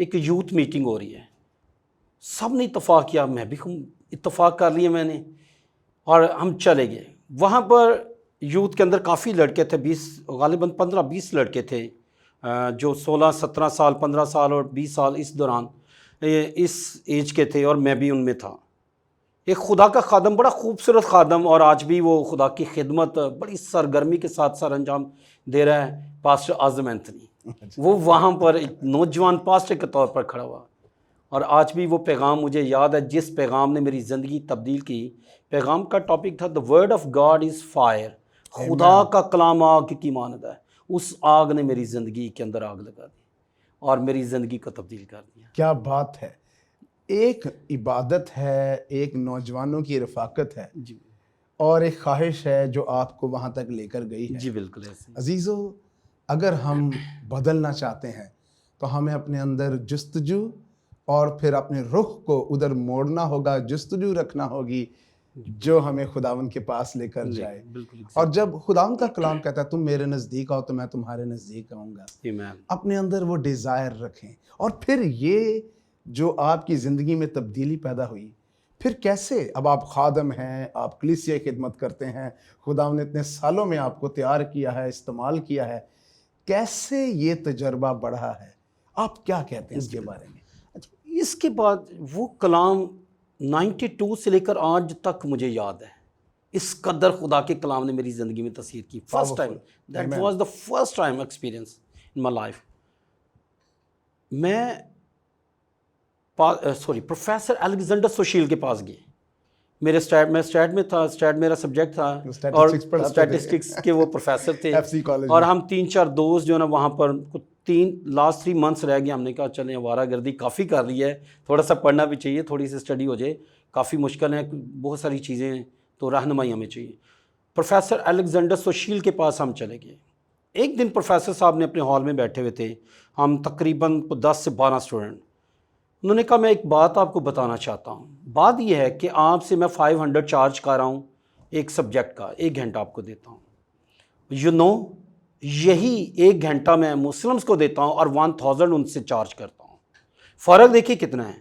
ایک youth meeting ہو رہی ہے, سب نے اتفاق کیا, میں بھی اتفاق کر لیا میں نے, اور ہم چلے گئے. وہاں پر یوتھ کے اندر کافی لڑکے تھے, 15 20 لڑکے تھے جو 16 17 سال 15 سال اور 20 سال اس دوران اس ایج کے تھے, اور میں بھی ان میں تھا. ایک خدا کا خادم, بڑا خوبصورت خادم, اور آج بھی وہ خدا کی خدمت بڑی سرگرمی کے ساتھ سر انجام دے رہا ہے, پاسٹر اعظم اینتھنی. وہ وہاں پر ایک نوجوان پاسٹر کے طور پر کھڑا ہوا, اور آج بھی وہ پیغام مجھے یاد ہے جس پیغام نے میری زندگی تبدیل کی. پیغام کا ٹاپک تھا The word of God is fire. خدا کا کلام آگ کی مانند ہے. اس آگ نے میری زندگی کے اندر آگ لگا دی اور میری زندگی کو تبدیل کر دیا. کیا بات ہے. ایک عبادت ہے, ایک نوجوانوں کی رفاقت ہے, جی, اور ایک خواہش ہے جو آپ کو وہاں تک لے کر گئی ہے. جی بالکل ایسے. عزیزو, اگر ہم بدلنا چاہتے ہیں تو ہمیں اپنے اندر جستجو اور پھر اپنے رخ کو ادھر موڑنا ہوگا, جستجو رکھنا ہوگی جو ہمیں خداوند کے پاس لے کر جائے. بالکل. اور جب خداوند کا کلام کہتا ہے تم میرے نزدیک آؤ تو میں تمہارے نزدیک آؤں گا, اپنے اندر وہ ڈیزائر رکھیں. اور پھر یہ جو آپ کی زندگی میں تبدیلی پیدا ہوئی, پھر کیسے اب آپ خادم ہیں, آپ کلیسیا خدمت کرتے ہیں, خداوند نے اتنے سالوں میں آپ کو تیار کیا ہے, استعمال کیا ہے, کیسے یہ تجربہ بڑھا ہے, آپ کیا کہتے ہیں اس کے بارے میں؟ اس کے بعد وہ کلام 92 سے لے کر آج تک مجھے یاد ہے. اس قدر خدا کے کلام نے میری زندگی میں تاثیر کی. First time, that was the first time experience in my life. میں پروفیسر الیگزینڈر سوشیل کے پاس گئے. میں اسٹیٹ میں تھا, اسٹیٹ میرا سبجیکٹ تھا, اور اسٹیٹسٹکس کے وہ پروفیسر تھے, اور ہم 3-4 دوست جو ہے نا وہاں پر لاسٹ 3 منتھس رہ گئے. ہم نے کہا چلیں آوارہ گردی کافی کر رہی ہے, تھوڑا سا پڑھنا بھی چاہیے, تھوڑی سی اسٹڈی ہو جائے, کافی مشکل ہے, بہت ساری چیزیں ہیں, تو رہنمائی ہمیں چاہیے. پروفیسر الیگزینڈر سوشیل کے پاس ہم چلے گئے. ایک دن پروفیسر صاحب نے اپنے ہال میں بیٹھے ہوئے تھے, ہم تقریباً 10 سے 12 اسٹوڈنٹ. انہوں نے کہا میں ایک بات آپ کو بتانا چاہتا ہوں. بات یہ ہے کہ آپ سے میں 500 چارج کر رہا ہوں ایک سبجیکٹ کا, 1 گھنٹہ آپ کو دیتا ہوں. یہی 1 گھنٹہ میں مسلمس کو دیتا ہوں اور 1000 ان سے چارج کرتا ہوں. فرق دیکھیے کتنا ہے.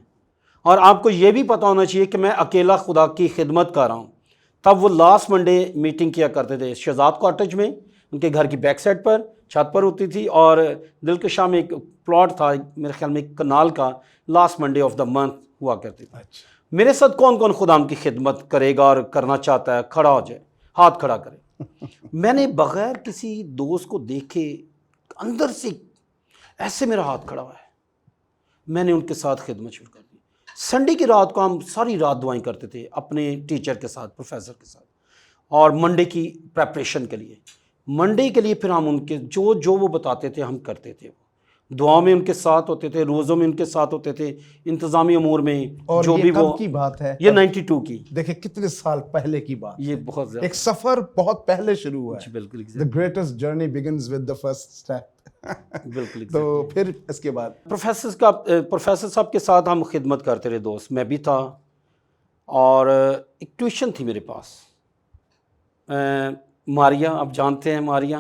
اور آپ کو یہ بھی پتہ ہونا چاہیے کہ میں اکیلا خدا کی خدمت کر رہا ہوں. تب وہ لاسٹ منڈے میٹنگ کیا کرتے تھے شہزاد کاٹیج میں, ان کے گھر کی بیک سائڈ پر چھت پر ہوتی تھی, اور دلکشاہ میں ایک پلاٹ تھا میرے خیال میں کنال کا, last Monday of the month ہوا کرتی تھی. میرے ساتھ کون کون خدا کی خدمت کرے گا اور کرنا چاہتا ہے, کھڑا ہو جائے, ہاتھ کھڑا کرے. میں نے بغیر کسی دوست کو دیکھے اندر سے ایسے میرا ہاتھ کھڑا ہوا ہے, میں نے ان کے ساتھ خدمت شروع کر دی. سنڈے کی رات کو ہم ساری رات دعائیں کرتے تھے اپنے ٹیچر کے ساتھ, پروفیسر کے ساتھ, اور منڈے کی پریپریشن کے لیے پھر ہم ان کے جو وہ بتاتے تھے ہم کرتے تھے. دعاؤں میں ان کے ساتھ ہوتے تھے, روزوں میں ان کے ساتھ ہوتے تھے, انتظامی امور میں. اور جو بھی وہ کی بات ہے, یہ 92 کی, دیکھیں کتنے سال پہلے کی بات, یہ بہت زیادہ ایک سفر بہت پہلے شروع ہوا ہے. بالکل The greatest journey begins with the first step. بالکل. تو پھر اس کے بعد پروفیسر صاحب کے ساتھ ہم خدمت کرتے رہے دوست, میں بھی تھا. اور ایک ٹیوشن تھی میرے پاس, ماریا, آپ جانتے ہیں ماریا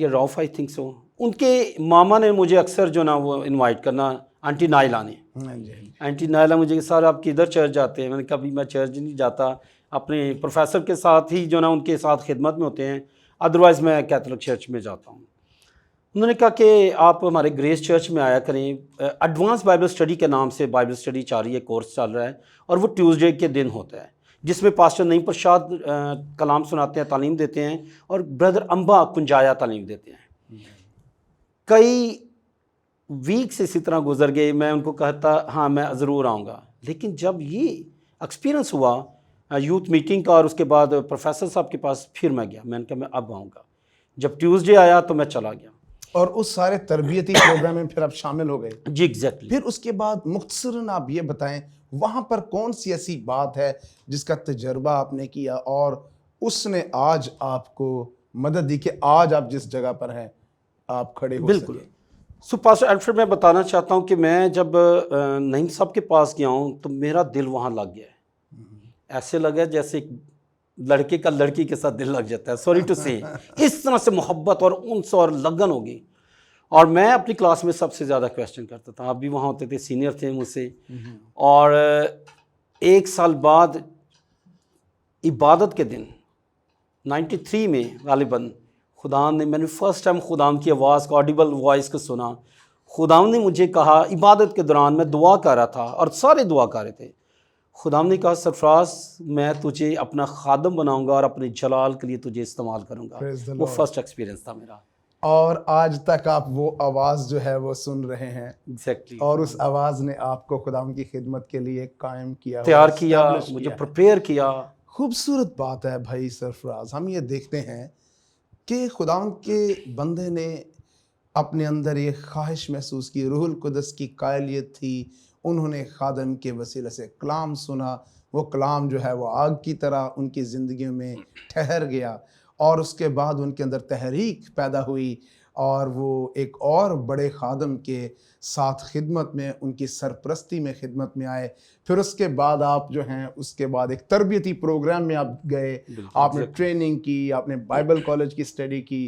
راؤف, آئی تھنک سو. ان کے ماما نے مجھے اکثر جو نا وہ انوائٹ کرنا, آنٹی نائلہ نے. آنٹی نائلہ مجھے سر آپ کدھر چرچ جاتے ہیں؟ میں نے کہا بھی میں چرچ نہیں جاتا, اپنے پروفیسر کے ساتھ ہی جو نا ان کے ساتھ خدمت میں ہوتے ہیں, ادروائز میں کیتھولک چرچ میں جاتا ہوں. انہوں نے کہا کہ آپ ہمارے گریس چرچ میں آیا کریں, ایڈوانس بائبل اسٹڈی کے نام سے بائبل اسٹڈی چل رہی ہے, کورس چل رہا ہے, اور وہ ٹیوزڈے کے دن ہوتا ہے, جس میں پاسٹر نعیم پرشاد کلام سناتے ہیں, تعلیم دیتے ہیں, اور بردر امبا کنجایا تعلیم دیتے ہیں. کئی ویکس اسی طرح گزر گئے, میں ان کو کہتا ہاں میں ضرور آؤں گا. لیکن جب یہ ایکسپیرئنس ہوا یوتھ میٹنگ کا, اور اس کے بعد پروفیسر صاحب کے پاس پھر میں گیا, میں نے کہا میں اب آؤں گا. جب ٹیوزڈے آیا تو میں چلا گیا. اور اس سارے تربیتی پروگرام میں پھر آپ شامل ہو گئے؟ جی ایگزیکٹلی. پھر اس کے بعد مختصراً آپ یہ بتائیں وہاں پر کون سی ایسی بات ہے جس کا تجربہ آپ نے کیا اور اس نے آج آپ کو مدد دی کہ آج آپ جس جگہ پر ہیں آپ کھڑے ہو بالکل. پاسٹر الفریڈ, میں بتانا چاہتا ہوں کہ میں جب نعیم صاحب کے پاس گیا ہوں تو میرا دل وہاں لگ گیا ہے. ایسے لگا جیسے ایک لڑکے کا لڑکی کے ساتھ دل لگ جاتا ہے, سوری ٹو سے, اس طرح سے محبت اور انس اور لگن ہوگی. اور میں اپنی کلاس میں سب سے زیادہ کویسچن کرتا تھا. آپ بھی وہاں ہوتے تھے, سینئر تھے مجھ سے. اور 1 سال بعد عبادت کے دن 93 میں غالباً خدا نے, میں نے فرسٹ ٹائم خدا کی آواز کو, آڈیبل وائس کو سنا. خدا نے مجھے کہا عبادت کے دوران, میں دعا کر رہا تھا اور سارے دعا کر رہے تھے, خدا نے کہا سرفراز میں تجھے اپنا خادم بناؤں گا اور اپنے جلال کے لیے تجھے استعمال کروں گا. وہ فرسٹ ایکسپیرینس تھا میرا. اور آج تک آپ وہ آواز جو ہے وہ سن رہے ہیں. ایگزیکٹلی. اور اس آواز نے آپ کو خدا کی خدمت کے لیے قائم کیا, تیار کیا, مجھے پریپیئر کیا. خوبصورت بات ہے بھائی سرفراز. ہم یہ دیکھتے ہیں کہ خدا کے بندے نے اپنے اندر یہ خواہش محسوس کی, روح القدس کی قائلیت تھی, انہوں نے خادم کے وسیلے سے کلام سنا. وہ کلام جو ہے وہ آگ کی طرح ان کی زندگیوں میں ٹھہر گیا, اور اس کے بعد ان کے اندر تحریک پیدا ہوئی, اور وہ ایک اور بڑے خادم کے ساتھ خدمت میں, ان کی سرپرستی میں خدمت میں آئے. پھر اس کے بعد آپ جو ہیں اس کے بعد ایک تربیتی پروگرام میں آپ گئے, آپ نے ٹریننگ کی, آپ نے بائبل کالج کی اسٹڈی کی,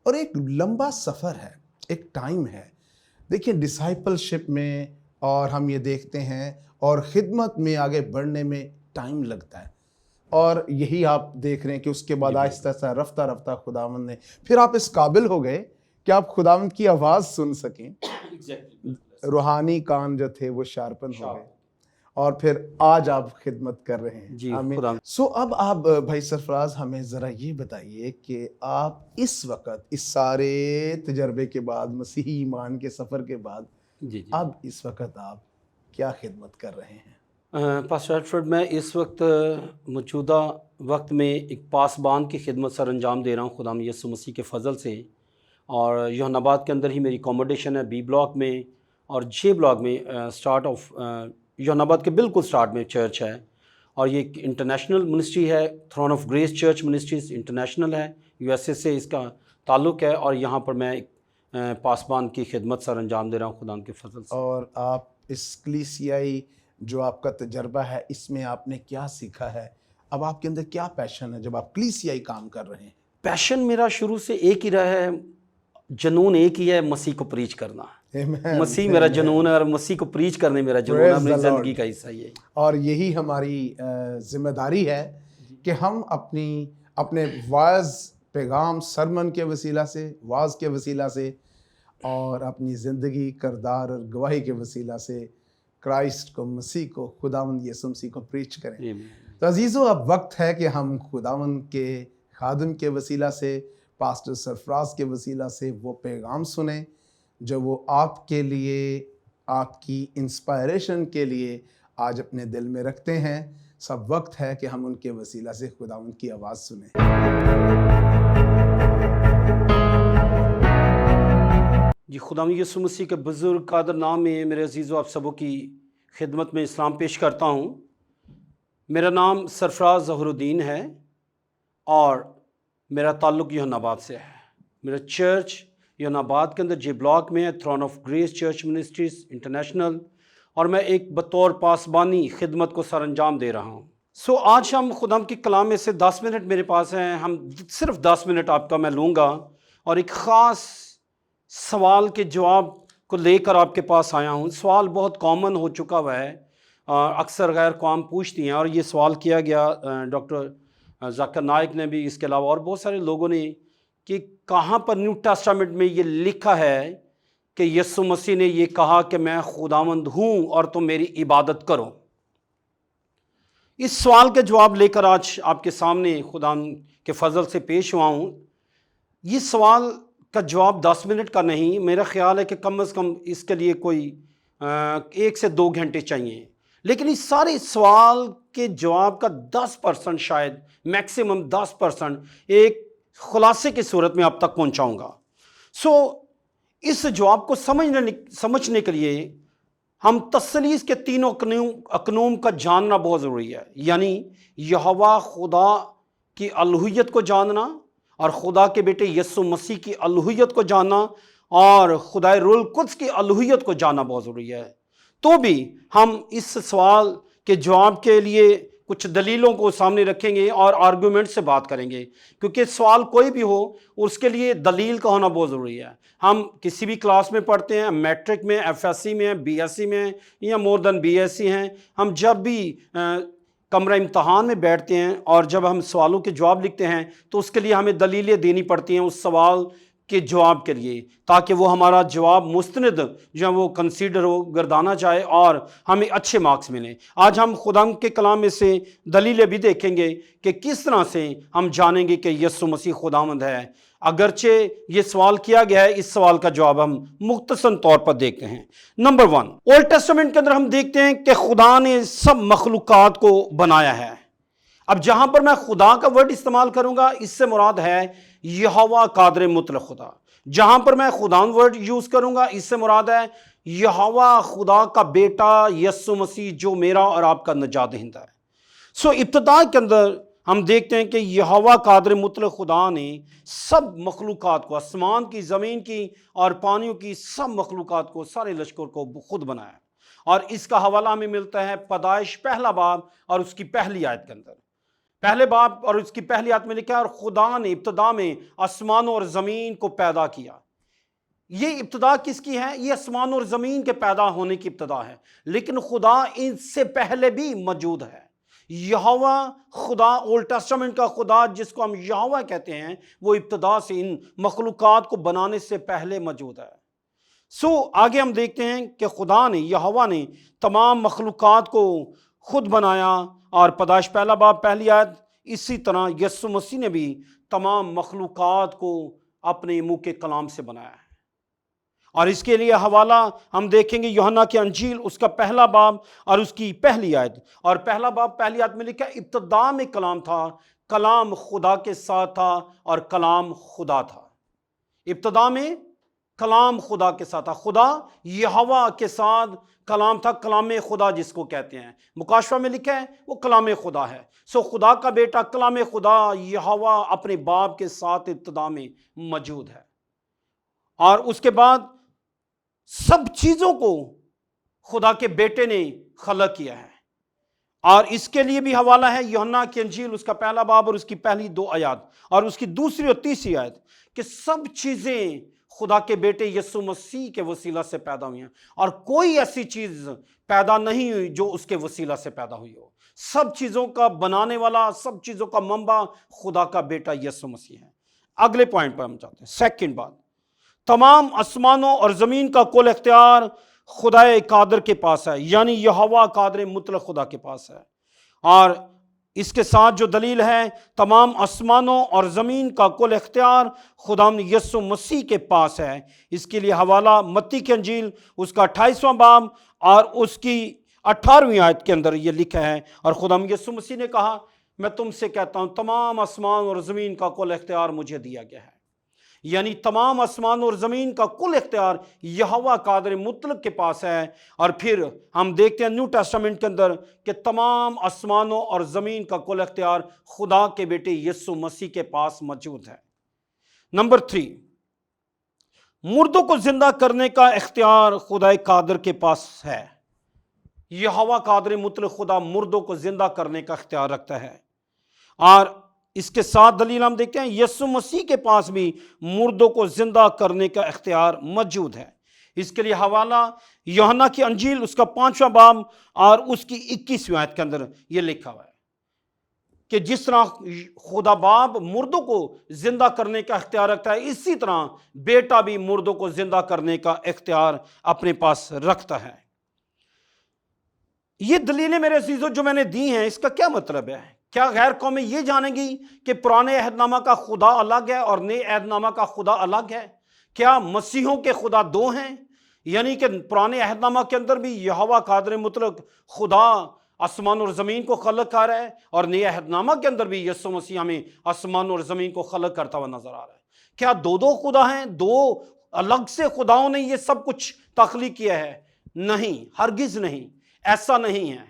اور ایک لمبا سفر ہے, ایک ٹائم ہے. دیکھیں ڈسائپل شپ میں, اور ہم یہ دیکھتے ہیں, اور خدمت میں آگے بڑھنے میں ٹائم لگتا ہے. اور یہی آپ دیکھ رہے ہیں کہ اس کے بعد آہستہ آہستہ رفتہ رفتہ خداوند نے, پھر آپ اس قابل ہو گئے کہ آپ خداوند کی آواز سن سکیں. روحانی کان جو تھے وہ شارپن ہو گئے, اور پھر آج آپ خدمت کر رہے ہیں. جی آمین. سو اب آپ بھائی سرفراز ہمیں ذرا یہ بتائیے کہ آپ اس وقت اس سارے تجربے کے بعد, مسیحی ایمان کے سفر کے بعد, اب اس وقت آپ کیا خدمت کر رہے ہیں؟ پاسٹر الفریڈ, میں اس وقت موجودہ وقت میں ایک پاسبان کی خدمت سر انجام دے رہا ہوں خدا یسوع مسیح کے فضل سے. اور یوحنا آباد کے اندر ہی میری اکوموڈیشن ہے, بی بلاک میں, اور جے بلاک میں سٹارٹ آف یوحنا آباد کے بالکل سٹارٹ میں چرچ ہے. اور یہ ایک انٹرنیشنل منسٹری ہے, throne of grace church ministries international ہے, USA سے اس کا تعلق ہے. اور یہاں پر میں ایک پاسبان کی خدمت سر انجام دے رہا ہوں خدا کے فضل سے. اور آپ اس کلیسیائی جو آپ کا تجربہ ہے, اس میں آپ نے کیا سیکھا ہے؟ اب آپ کے اندر کیا پیشن ہے جب آپ کلیسیائی کام کر رہے ہیں؟ پیشن میرا شروع سے ایک ہی رہا ہے, جنون ایک ہی ہے, مسیح کو پریچ کرنا. مسیح میرا جنون ہے, اور مسیح کو پریچ کرنے میرا جنون ہے, میری زندگی کا حصہ یہ ہے. اور یہی ہماری ذمہ داری ہے کہ ہم اپنے واعظ پیغام سرمن کے وسیلہ سے, واعظ کے وسیلہ سے, اور اپنی زندگی کردار اور گواہی کے وسیلہ سے کرائسٹ کو, مسیح کو, خداوند یسوع مسیح کو پریچ کریں. تو عزیزو, اب وقت ہے کہ ہم خداوند کے خادم کے وسیلہ سے, پاسٹر سرفراز کے وسیلہ سے وہ پیغام سنیں جو وہ آپ کے لیے, آپ کی انسپائریشن کے لیے آج اپنے دل میں رکھتے ہیں. سب وقت ہے کہ ہم ان کے وسیلہ سے خداوند کی آواز سنیں. جی, خدا یسوع مسیح کے بزرگ قادر نام میں میرے عزیزو آپ سبوں کی خدمت میں اسلام پیش کرتا ہوں. میرا نام سرفراز ظہر الدین ہے, اور میرا تعلق یوحنا آباد سے ہے. میرا چرچ یوحنا آباد کے اندر جے بلاک میں ہے, throne of grace church ministries international, اور میں ایک بطور پاسبانی خدمت کو سر انجام دے رہا ہوں. آج ہم خدا کی کلام میں سے 10 منٹ میرے پاس ہیں, ہم صرف 10 منٹ آپ کا میں لوں گا, اور ایک خاص سوال کے جواب کو لے کر آپ کے پاس آیا ہوں. سوال بہت کامن ہو چکا ہوا ہے, اکثر غیر قوم پوچھتی ہیں, اور یہ سوال کیا گیا ڈاکٹر ذاکر نائک نے بھی, اس کے علاوہ اور بہت سارے لوگوں نے, کہ کہاں پر نیو ٹیسٹامنٹ میں یہ لکھا ہے کہ یسوع مسیح نے یہ کہا کہ میں خداوند ہوں اور تم میری عبادت کرو. اس سوال کے جواب لے کر آج آپ کے سامنے خدا کے فضل سے پیش ہوا ہوں. یہ سوال کا جواب 10 منٹ کا نہیں, میرا خیال ہے کہ کم از کم اس کے لیے کوئی 1 سے 2 گھنٹے چاہیے. لیکن اس سارے سوال کے جواب کا 10% شاید میکسیمم 10% ایک خلاصے کی صورت میں آپ تک پہنچاؤں گا. اس جواب کو سمجھنے کے لیے ہم تثلیث کے تینوں اقنوم کا جاننا بہت ضروری ہے. یعنی یہوہ خدا کی الوہیت کو جاننا, اور خدا کے بیٹے یسوع مسیح کی الوہیت کو جاننا, اور خدائے روح القدس کی الوہیت کو جاننا بہت ضروری ہے. تو بھی ہم اس سوال کے جواب کے لیے کچھ دلیلوں کو سامنے رکھیں گے اور آرگومنٹ سے بات کریں گے، کیونکہ سوال کوئی بھی ہو اس کے لیے دلیل کا ہونا بہت ضروری ہے۔ ہم کسی بھی کلاس میں پڑھتے ہیں، میٹرک میں، ایف ایس سی میں، بی ایس سی میں یا مور دین بی ایس سی ہیں، ہم جب بھی کمرہ امتحان میں بیٹھتے ہیں اور جب ہم سوالوں کے جواب لکھتے ہیں تو اس کے لیے ہمیں دلیلیں دینی پڑتی ہیں اس سوال کے جواب کے لیے، تاکہ وہ ہمارا جواب مستند جو وہ کنسیڈر ہو، گردانا جائے اور ہمیں اچھے مارکس ملیں۔ آج ہم خدا کے کلام میں سے دلیلیں بھی دیکھیں گے کہ کس طرح سے ہم جانیں گے کہ یسوع مسیح خداوند ہے۔ اگرچہ یہ سوال کیا گیا ہے، اس سوال کا جواب ہم مختصر طور پر دیکھتے ہیں۔ نمبر 1، اولڈ ٹیسٹمنٹ کے اندر ہم دیکھتے ہیں کہ خدا نے سب مخلوقات کو بنایا ہے۔ اب جہاں پر میں خدا کا ورڈ استعمال کروں گا، اس سے مراد ہے یہوہ قادر مطلق خدا۔ جہاں پر میں خدا ورڈ یوز کروں گا، اس سے مراد ہے یہوہ خدا کا بیٹا یسوع مسیح، جو میرا اور آپ کا نجات دہندہ ہے۔ ابتدا کے اندر ہم دیکھتے ہیں کہ یہوہ قادر مطلق خدا نے سب مخلوقات کو، آسمان کی، زمین کی اور پانیوں کی سب مخلوقات کو، سارے لشکر کو خود بنایا، اور اس کا حوالہ ہمیں ملتا ہے پیدائش پہلا باب اور اس کی پہلی آیت کے اندر۔ پہلے باب اور اس کی پہلی آیت میں لکھا ہے، اور خدا نے ابتدا میں آسمانوں اور زمین کو پیدا کیا۔ یہ ابتدا کس کی ہے؟ یہ آسمان اور زمین کے پیدا ہونے کی ابتدا ہے، لیکن خدا ان سے پہلے بھی موجود ہے۔ یہوہ خدا، اولڈ ٹیسٹمنٹ کا خدا جس کو ہم یہوہ کہتے ہیں، وہ ابتدا سے ان مخلوقات کو بنانے سے پہلے موجود ہے۔ آگے ہم دیکھتے ہیں کہ خدا نے، یہوہ نے تمام مخلوقات کو خود بنایا، اور پیدائش پہلا باب پہلی آیت، اسی طرح یسوع مسیح نے بھی تمام مخلوقات کو اپنے منہ کے کلام سے بنایا ہے۔ اور اس کے لیے حوالہ ہم دیکھیں گے یوحنا کی انجیل، اس کا پہلا باب اور اس کی پہلی آیت۔ اور پہلا باب پہلی آیت میں لکھا ہے، ابتدا میں کلام تھا، کلام خدا کے ساتھ تھا اور کلام خدا تھا۔ ابتدا میں کلام خدا کے ساتھ تھا، خدا یہوہ کے ساتھ کلام تھا، کلام خدا جس کو کہتے ہیں، مکاشفہ میں لکھا ہے وہ کلام خدا ہے۔ خدا کا بیٹا کلام خدا یہوہ اپنے باپ کے ساتھ ابتدا میں موجود ہے، اور اس کے بعد سب چیزوں کو خدا کے بیٹے نے خلق کیا ہے۔ اور اس کے لیے بھی حوالہ ہے یوحنا کی انجیل، اس کا پہلا باب اور اس کی پہلی 2 آیات اور اس کی دوسری اور تیسری آیت، کہ سب چیزیں خدا کے بیٹے یسوع مسیح کے وسیلہ سے پیدا ہوئی ہیں، اور کوئی ایسی چیز پیدا نہیں ہوئی جو اس کے وسیلہ سے پیدا ہوئی ہو۔ سب چیزوں کا بنانے والا، سب چیزوں کا منبع خدا کا بیٹا یسوع مسیح ہے۔ اگلے پوائنٹ پر ہم چاہتے ہیں، سیکنڈ بات، تمام آسمانوں اور زمین کا کل اختیار خدا قادر کے پاس ہے، یعنی یہوہ قادر مطلق خدا کے پاس ہے۔ اور اس کے ساتھ جو دلیل ہے، تمام آسمانوں اور زمین کا کل اختیار خدا یسوع مسیح کے پاس ہے۔ اس کے لیے حوالہ متی کی انجیل، اس کا 28واں باب اور اس کی 18ویں آیت کے اندر یہ لکھا ہے، اور خدا یسوع مسیح نے کہا، میں تم سے کہتا ہوں تمام آسمان اور زمین کا کل اختیار مجھے دیا گیا ہے۔ یعنی تمام آسمان اور زمین کا کل اختیار یہوہ قادر مطلق کے پاس ہے۔ اور پھر ہم دیکھتے ہیں نیو ٹیسٹمنٹ کے اندر کہ تمام آسمانوں اور زمین کا کل اختیار خدا کے بیٹے یسوع مسیح کے پاس موجود ہے۔ نمبر 3، مردوں کو زندہ کرنے کا اختیار خدا قادر کے پاس ہے۔ یہوہ قادر مطلق خدا مردوں کو زندہ کرنے کا اختیار رکھتا ہے، اور اس کے ساتھ دلیل ہم دیکھتے ہیں یسوع مسیح کے پاس بھی مردوں کو زندہ کرنے کا اختیار موجود ہے۔ اس کے لیے حوالہ یوحنا کی انجیل، اس کا 5واں باب اور اس کی 21ویں آیت کے اندر یہ لکھا ہوا ہے کہ جس طرح خدا باپ مردوں کو زندہ کرنے کا اختیار رکھتا ہے، اسی طرح بیٹا بھی مردوں کو زندہ کرنے کا اختیار اپنے پاس رکھتا ہے۔ یہ دلیلیں میرے عزیزو جو میں نے دی ہیں، اس کا کیا مطلب ہے؟ کیا غیر قومیں یہ جانیں گی کہ پرانے عہد نامہ کا خدا الگ ہے اور نئے عہد نامہ کا خدا الگ ہے؟ کیا مسیحوں کے خدا 2 ہیں؟ یعنی کہ پرانے عہد نامہ کے اندر بھی یہوہ قادر مطلق خدا آسمان اور زمین کو خلق کر رہا ہے، اور نئے عہد نامہ کے اندر بھی یسوع مسیح ہمیں آسمان اور زمین کو خلق کرتا ہوا نظر آ رہا ہے۔ کیا 2 خدا ہیں؟ 2 الگ سے خداؤں نے یہ سب کچھ تخلیق کیا ہے؟ نہیں، ہرگز نہیں، ایسا نہیں ہے۔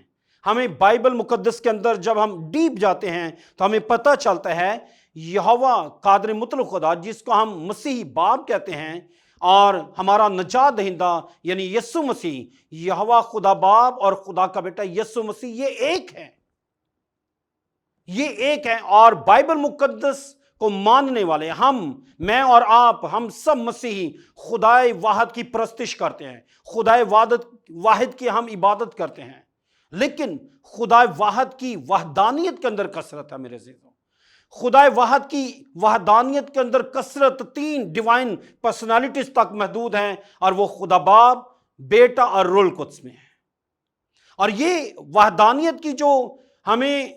ہمیں بائبل مقدس کے اندر جب ہم ڈیپ جاتے ہیں تو ہمیں پتہ چلتا ہے یہوہ قادر مطلق خدا، جس کو ہم مسیحی باپ کہتے ہیں، اور ہمارا نجات دہندہ یعنی یسوع مسیح، یہوہ خدا باپ اور خدا کا بیٹا یسوع مسیح، یہ ایک ہے۔ یہ ایک ہے، اور بائبل مقدس کو ماننے والے ہم، میں اور آپ، ہم سب مسیحی خدائے واحد کی پرستش کرتے ہیں، خدائے واحد کی ہم عبادت کرتے ہیں، لیکن خدائے واحد کی وحدانیت کے اندر کثرت ہے میرے عزیزوں۔ خدائے واحد کی وحدانیت کے اندر کثرت 3 ڈیوائن پرسنالٹیز تک محدود ہیں، اور وہ خدا باپ، بیٹا اور روح القدس میں ہے۔ اور یہ وحدانیت کی جو ہمیں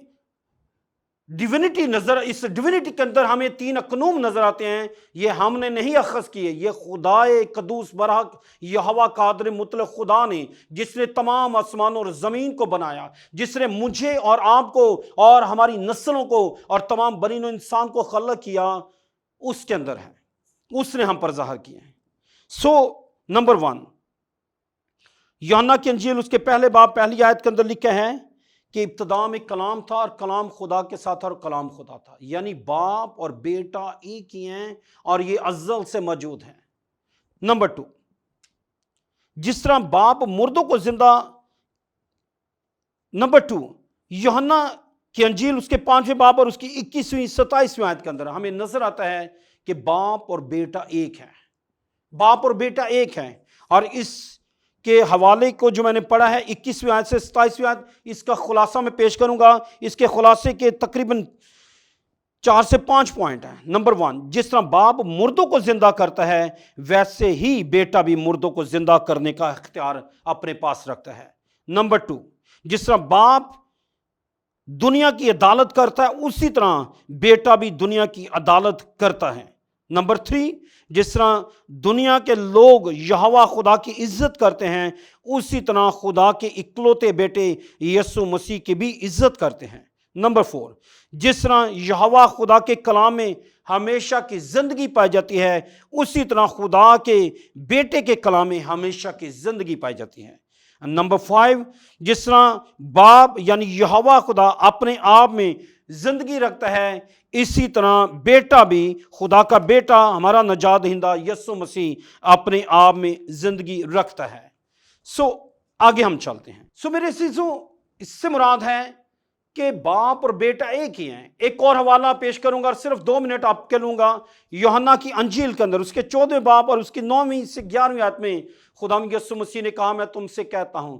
ڈیوینٹی اس ڈیوینٹی کے اندر ہمیں 3 اقنوم نظر آتے ہیں، یہ ہم نے نہیں اخذ کیے، یہ خدائے قدوس برحق یہوہ قادر مطلق خدا نے، جس نے تمام آسمان اور زمین کو بنایا، جس نے مجھے اور آپ کو اور ہماری نسلوں کو اور تمام بنی نوع انسان کو خلق کیا، اس کے اندر ہے، اس نے ہم پر ظاہر کیے ہیں۔ سو نمبر 1، یوحنا کی انجیل اس کے پہلے باب پہلی آیت کے اندر لکھا ہے کہ ابتدا میں کلام تھا، اور کلام خدا کے ساتھ تھا، اور کلام خدا تھا، یعنی باپ اور بیٹا ایک ہی ہیں، اور یہ ازل سے موجود ہیں۔ نمبر 2، جس طرح باپ مردوں کو زندہ، نمبر 2، یوحنا کی انجیل اس کے 5ویں باب اور اس کی 21ویں 27ویں آیت کے اندر ہمیں نظر آتا ہے کہ باپ اور بیٹا ایک ہے، باپ اور بیٹا ایک ہیں۔ اور اس کے حوالے کو جو میں نے پڑھا ہے 21ویں آیت سے 27ویں آیت، اس کا خلاصہ میں پیش کروں گا۔ اس کے خلاصے کے تقریباً 4 سے 5 پوائنٹ ہیں۔ نمبر 1، جس طرح باپ مردوں کو زندہ کرتا ہے، ویسے ہی بیٹا بھی مردوں کو زندہ کرنے کا اختیار اپنے پاس رکھتا ہے۔ نمبر 2، جس طرح باپ دنیا کی عدالت کرتا ہے، اسی طرح بیٹا بھی دنیا کی عدالت کرتا ہے۔ نمبر 3، جس طرح دنیا کے لوگ یہوہ خدا کی عزت کرتے ہیں، اسی طرح خدا کے اکلوتے بیٹے یسوع مسیح کی بھی عزت کرتے ہیں۔ نمبر 4، جس طرح یہوہ خدا کے کلام میں ہمیشہ کی زندگی پائی جاتی ہے، اسی طرح خدا کے بیٹے کے کلام میں ہمیشہ کی زندگی پائی جاتی ہے۔ نمبر 5، جس طرح باپ یعنی یہوہ خدا اپنے آپ میں زندگی رکھتا ہے، اسی طرح بیٹا بھی، خدا کا بیٹا ہمارا نجات دہندہ یسوع مسیح اپنے آپ میں زندگی رکھتا ہے۔ آگے ہم چلتے ہیں۔ میرے عزیزوں، اس سے مراد ہے کہ باپ اور بیٹا ایک ہی ہیں۔ ایک اور حوالہ پیش کروں گا اور صرف 2 منٹ آپ کے لوں گا۔ یوحنا کی انجیل کے اندر اس کے 14ویں باب اور اس کی 9ویں سے 11ویں آیت میں خدا یسوع مسیح نے کہا، میں تم سے کہتا ہوں،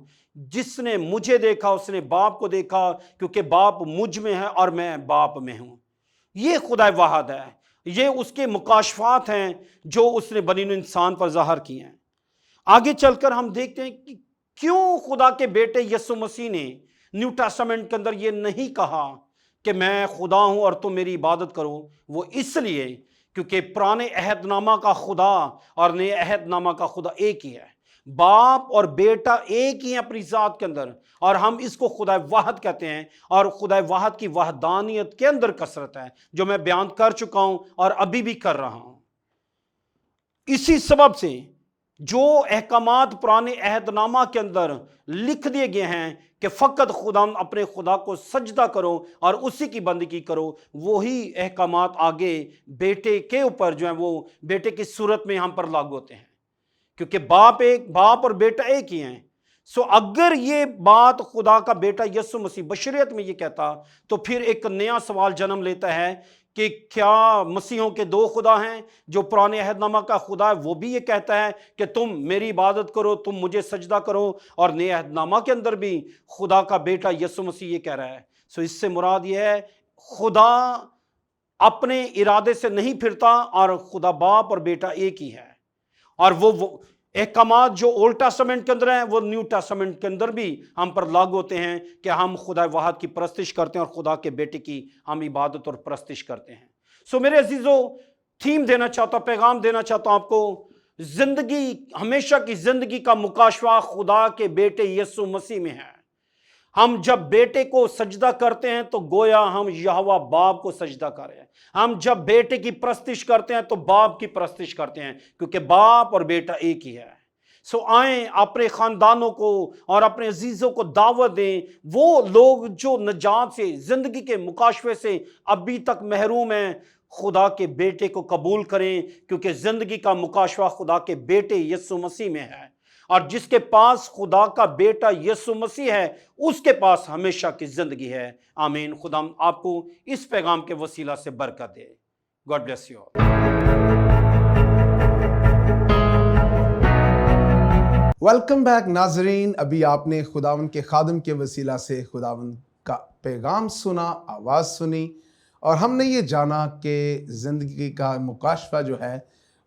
جس نے مجھے دیکھا اس نے باپ کو دیکھا، کیونکہ باپ مجھ میں ہے اور میں باپ میں ہوں۔ یہ خدا واحد ہے، یہ اس کے مکاشفات ہیں جو اس نے بنی نوع انسان پر ظاہر کی ہیں۔ آگے چل کر ہم دیکھتے ہیں کہ کیوں خدا کے بیٹے یسوع مسیح نے نیو ٹیسٹامنٹ کے اندر یہ نہیں کہا کہ میں خدا ہوں اور تم میری عبادت کرو۔ وہ اس لیے کیونکہ پرانے عہد نامہ کا خدا اور نئے عہد نامہ کا خدا ایک ہی ہے، باپ اور بیٹا ایک ہی ہیں اپنی ذات کے اندر، اور ہم اس کو خدا واحد کہتے ہیں، اور خدا واحد کی وحدانیت کے اندر کثرت ہے جو میں بیان کر چکا ہوں اور ابھی بھی کر رہا ہوں۔ اسی سبب سے جو احکامات پرانے عہد نامہ کے اندر لکھ دیے گئے ہیں کہ فقط خدا اپنے خدا کو سجدہ کرو اور اسی کی بندگی کرو، وہی احکامات آگے بیٹے کے اوپر جو ہیں وہ بیٹے کی صورت میں ہم پر لاگو ہوتے ہیں، کیونکہ باپ اور بیٹا ایک ہی ہیں۔ اگر یہ بات خدا کا بیٹا یسوع مسیح بشریت میں یہ کہتا، تو پھر ایک نیا سوال جنم لیتا ہے کہ کیا مسیحوں کے 2 خدا ہیں؟ جو پرانے عہد نامہ کا خدا ہے وہ بھی یہ کہتا ہے کہ تم میری عبادت کرو، تم مجھے سجدہ کرو، اور نئے عہد نامہ کے اندر بھی خدا کا بیٹا یسوع مسیح یہ کہہ رہا ہے۔ اس سے مراد یہ ہے خدا اپنے ارادے سے نہیں پھرتا، اور خدا باپ اور بیٹا ایک ہی ہے، اور وہ احکامات جو اولڈ ٹیسٹامنٹ کے اندر ہیں وہ نیو ٹیسٹامنٹ کے اندر بھی ہم پر لاگو ہوتے ہیں کہ ہم خدا واحد کی پرستش کرتے ہیں اور خدا کے بیٹے کی ہم عبادت اور پرستش کرتے ہیں۔ میرے عزیزوں، تھیم دینا چاہتا ہوں، پیغام دینا چاہتا ہوں آپ کو، زندگی، ہمیشہ کی زندگی کا مکاشفہ خدا کے بیٹے یسوع مسیح میں ہے۔ ہم جب بیٹے کو سجدہ کرتے ہیں تو گویا ہم یہوہ باپ کو سجدہ کر رہے ہیں۔ ہم جب بیٹے کی پرستش کرتے ہیں تو باپ کی پرستش کرتے ہیں، کیونکہ باپ اور بیٹا ایک ہی ہے۔ آئیں اپنے خاندانوں کو اور اپنے عزیزوں کو دعوت دیں، وہ لوگ جو نجات سے، زندگی کے مکاشفے سے ابھی تک محروم ہیں، خدا کے بیٹے کو قبول کریں، کیونکہ زندگی کا مکاشفہ خدا کے بیٹے یسوع مسیح میں ہے۔ اور جس کے پاس خدا کا بیٹا یسوع مسیح ہے اس کے پاس ہمیشہ کی زندگی ہے۔ آمین۔ خدا آپ کو اس پیغام کے وسیلہ سے برکت دے۔ God bless you. Welcome back ناظرین، ابھی آپ نے خداوند کے خادم کے وسیلہ سے خداوند کا پیغام سنا، آواز سنی، اور ہم نے یہ جانا کہ زندگی کا مکاشفہ جو ہے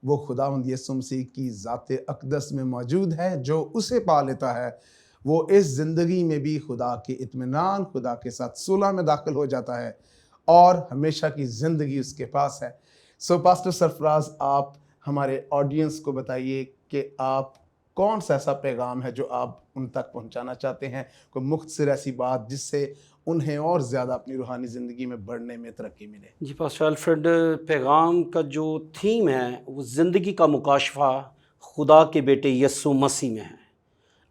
وہ خداوند یسوع مسیح کی ذات اقدس میں موجود ہے۔ جو اسے پا لیتا ہے وہ اس زندگی میں بھی خدا کے اطمینان، خدا کے ساتھ صلح میں داخل ہو جاتا ہے اور ہمیشہ کی زندگی اس کے پاس ہے۔ سو پاسٹر سرفراز، آپ ہمارے آڈینس کو بتائیے کہ آپ کون سا ایسا پیغام ہے جو آپ ان تک پہنچانا چاہتے ہیں، کوئی مختصر ایسی بات جس سے انہیں اور زیادہ اپنی روحانی زندگی میں بڑھنے میں ترقی ملے؟ جی پاسٹر الفریڈ، پیغام کا جو تھیم ہے وہ زندگی کا مکاشفہ خدا کے بیٹے یسوع مسیح میں ہے۔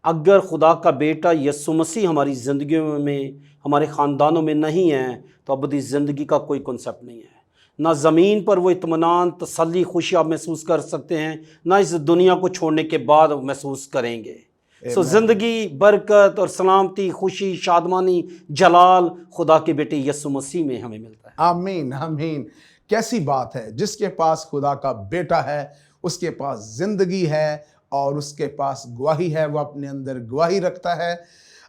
اگر خدا کا بیٹا یسوع مسیح ہماری زندگیوں میں، ہمارے خاندانوں میں نہیں ہے تو ابدی زندگی کا کوئی کنسپٹ نہیں ہے۔ نہ زمین پر وہ اطمینان، تسلی، خوشی آپ محسوس کر سکتے ہیں، نہ اس دنیا کو چھوڑنے کے بعد محسوس کریں گے۔ سو زندگی، برکت اور سلامتی، خوشی، شادمانی، جلال خدا کے بیٹے یسوع مسیح میں ہمیں ملتا ہے۔ آمین آمین۔ کیسی بات ہے، جس کے پاس خدا کا بیٹا ہے اس کے پاس زندگی ہے اور اس کے پاس گواہی ہے، وہ اپنے اندر گواہی رکھتا ہے۔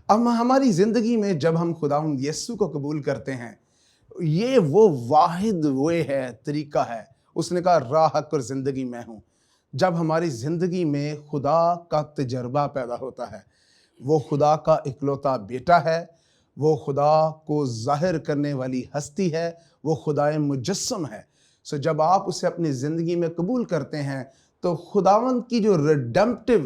اب ہماری زندگی میں جب ہم خداوند یسوع کو قبول کرتے ہیں، یہ وہ واحد وے ہے، طریقہ ہے۔ اس نے کہا راہ، حق اور زندگی میں ہوں۔ جب ہماری زندگی میں خدا کا تجربہ پیدا ہوتا ہے، وہ خدا کا اکلوتا بیٹا ہے، وہ خدا کو ظاہر کرنے والی ہستی ہے، وہ خدائے مجسم ہے۔ سو جب آپ اسے اپنی زندگی میں قبول کرتے ہیں تو خداوند کی جو ریڈمپٹیو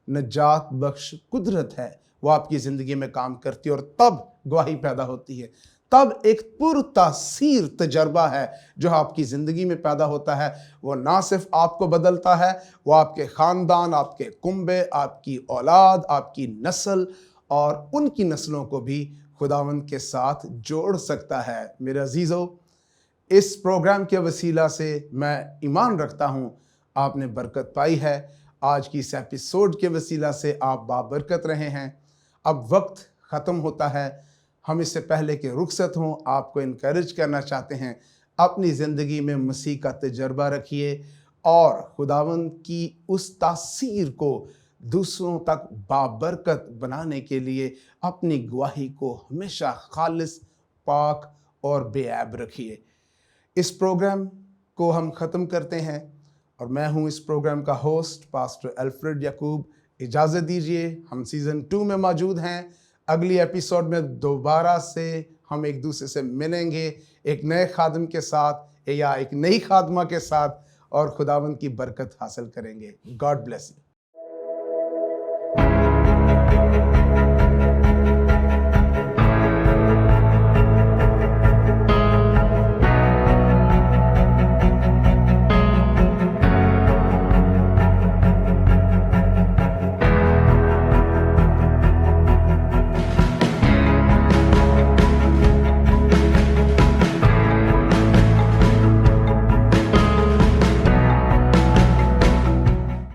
نجات بخش قدرت ہے وہ آپ کی زندگی میں کام کرتی ہے، اور تب گواہی پیدا ہوتی ہے۔ تب ایک پر تاثیر تجربہ ہے جو آپ کی زندگی میں پیدا ہوتا ہے۔ وہ نہ صرف آپ کو بدلتا ہے، وہ آپ کے خاندان، آپ کے کنبے، آپ کی اولاد، آپ کی نسل اور ان کی نسلوں کو بھی خداوند کے ساتھ جوڑ سکتا ہے۔ میرے عزیزو، اس پروگرام کے وسیلہ سے میں ایمان رکھتا ہوں آپ نے برکت پائی ہے۔ آج کی اس ایپیسوڈ کے وسیلہ سے آپ بابرکت رہے ہیں۔ اب وقت ختم ہوتا ہے۔ ہم اس سے پہلے کہ رخصت ہوں، آپ کو انکریج کرنا چاہتے ہیں اپنی زندگی میں مسیح کا تجربہ رکھیے اور خداوند کی اس تاثیر کو دوسروں تک بابرکت بنانے کے لیے اپنی گواہی کو ہمیشہ خالص، پاک اور بے عیب رکھیے۔ اس پروگرام کو ہم ختم کرتے ہیں اور میں ہوں اس پروگرام کا ہوسٹ پاسٹر الفریڈ یعقوب۔ اجازت دیجیے، ہم سیزن 2 میں موجود ہیں۔ اگلی ایپیسوڈ میں دوبارہ سے ہم ایک دوسرے سے ملیں گے، ایک نئے خادم کے ساتھ یا ایک نئی خادمہ کے ساتھ، اور خداوند کی برکت حاصل کریں گے۔ God bless you.